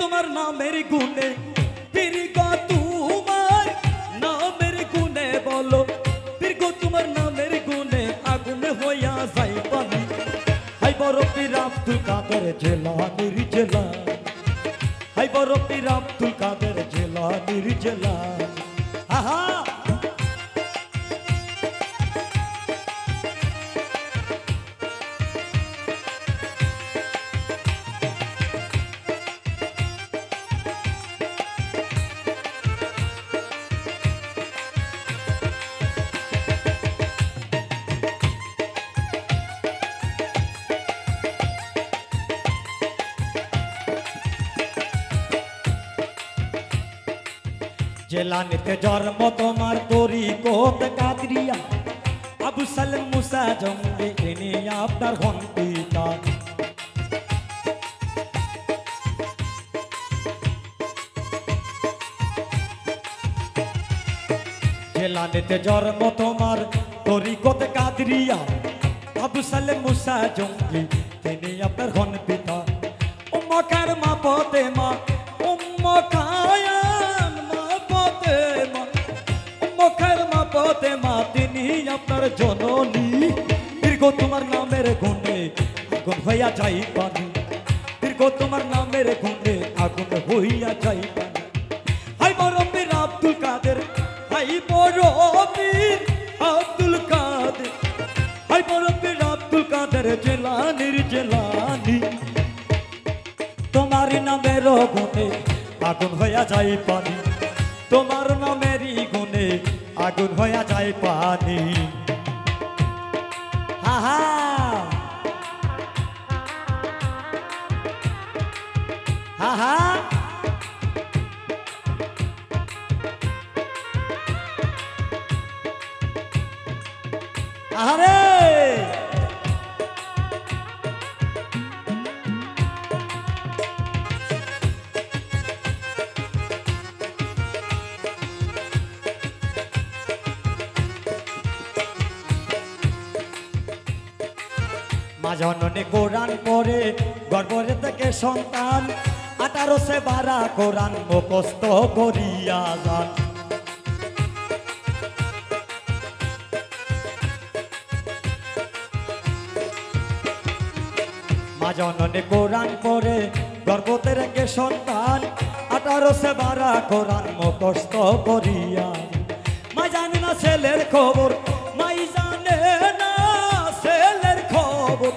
তোমার নামের গুণে পীর গো তোমার নামের গুণে বলো পীর গো তোমার নামের গুণে আগুন হইয়া যাই পানি হাই বড় পীর আব্দুল কাদের জিলানীর জিলান হাই বড় পীর আব্দুল কাদের জিলানীর জিলান আহা জেলানিতে জন্ম তোমার তরিকত কাদরিয়া আবু সালেম মুসা জঙ্গে এনে আপনার হন পিতা জেলানিতে জন্ম তোমার তরিকত কাদরিয়া আবু সালেম মুসা জঙ্গে তিনি আপনার হন পিতা উম্মকার মা পতে মা উম্মকায়া তিনি আপনার জননী দীর্ঘ তোমার নামের গুণে আগুন হইয়া যাই পানি দীর্ঘ তোমার নামের গুণে আগুন হইয়া যাই পানি হাই বড় পীর আব্দুল কাদের হাই বড় পীর আব্দুল কাদের হাই বড় পীর আব্দুল কাদের জিলানীর জিলানী তোমার নামের গুণে আগুন হইয়া যাই পানি তোমার নামেরই গুণে আগুন হইয়া যায় পানি আহা আহা আহারে মা জননী কোরআন পড়ে গর্ভে থেকে সন্তান 18 সে 12 কোরআন মুখস্থ করিয়া যান মা জননী কোরআন পড়ে গর্ভে থেকে সন্তান 18 সে 12 কোরআন মুখস্থ করিয়া মা জানে না ছেলের খবর মাই জানে না ছেলের খবর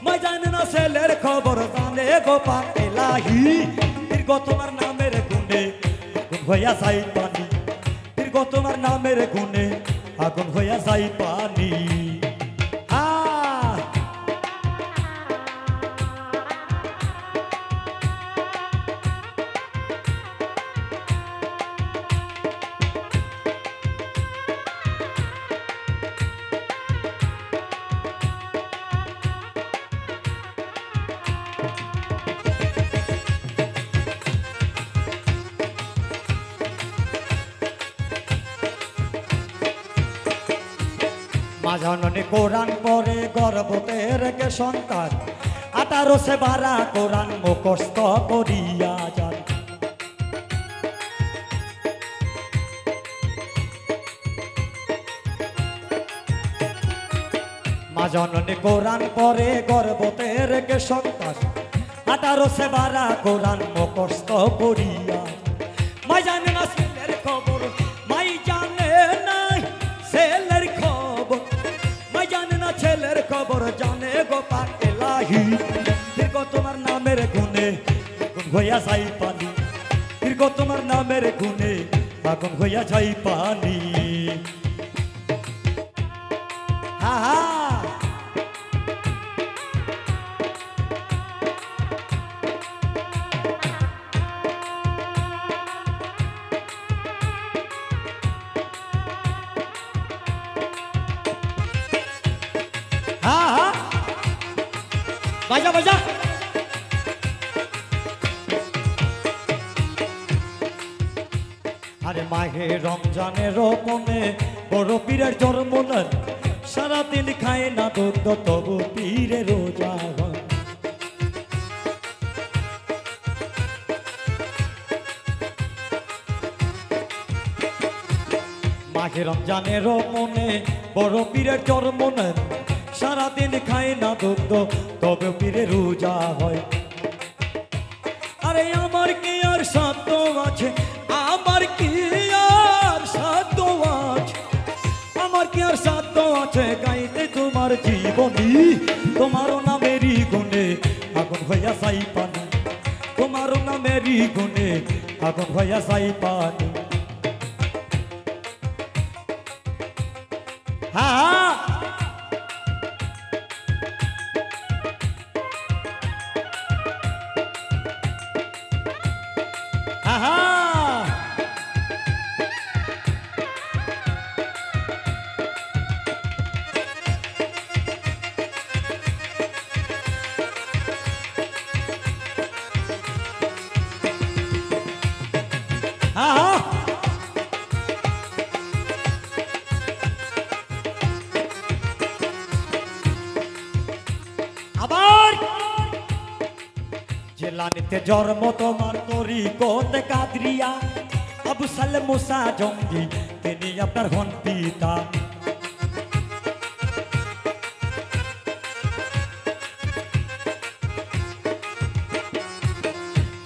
মা জানে না ছেলের খবর জানে গোপা এলাহি দীর্ঘ তোমার নামের গুণে আগুন হইয়া যাই পানি দীর্ঘ তোমার নামের গুণে আগুন হইয়া যাই পানি মা জননী কোরআন পড়ে গর্ভে রেখে সন্তান 18 সে 12 কোরআন মুখস্থ করিয়া যান মা জননী কোরআন পড়ে গর্ভে রেখে সন্তান 18 সে 12 কোরআন মুখস্থ করিয়া মা জানে না ছেলের খবর মাই জানে না ছেলের খবর মাই জানে না ছেলের খবর জানে গোপা এলাহি দীর্ঘ তোমার নামের গুণে আগুন হইয়া যাই পানি দীর্ঘ তোমার নামের গুণে আগুন হইয়া যাই পানি আহা বাজা বাজা আরে মাহে রমজানের রোপণে বড় পীরের জন্মদিন সারাদিন খায় না দুধ তবু পীরের রোজা মাঘে রমজানের মনে বড় পীরের চরমনে সারাদিন খায় না দুধ তবে পীরের রোজা হয়। আরে আমার কি আর সাধ্য আছে, আমার কি আর সাধ্য আছে, আমার কি আর সাধ্য আছে গাইতে তোমার জীবনী। তোমারও নামেরই গুণে আগুন হইয়া যাই পানি, তোমারও নামেরই গুণে আগুন হইয়া যাই পানি। হ্যাঁ আবার জেলানিতে জন্ম তোমার তরিকত কাদরিয়া, আবু সালে মুসা জঙ্গি তিনি আপনার হন পিতা।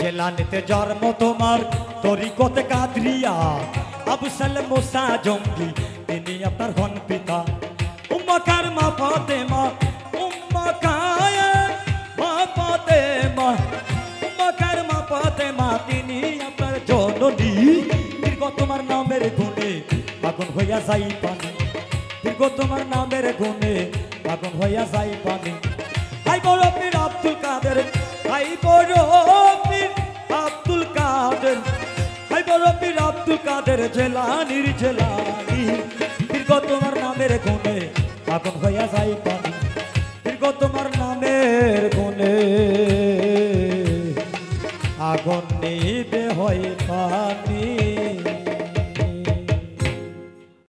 জেলানিতে জন্ম তোমার তরিকত কাদরিয়া, আবু সালে মুসা জঙ্গি তিনি আপনার হন পিতা। উম্মা কার মা ফাতেমা, উম্মা কায় মা ফাতেমা, উম্মা কার মা ফাতেমা তিনি আপনার জননী। দীর্ঘ তোমার নামের গুণে আগুন হইয়া যাই পানি, দীর্ঘ তোমার নামের গুণে আগুন হইয়া যাই পানি। হাই বড় পীর আব্দুল কাদের, হাই বড় পীর আব্দুল কাদের, হাই বড় পীর আব্দুল কাদের জেলানির জেলানি। দীর্ঘ তোমার নামের গুণে আগুন হইয়া যাই পানি, দীর্ঘ তোমার নামের গুণে আগুন নিবে হয় পানি।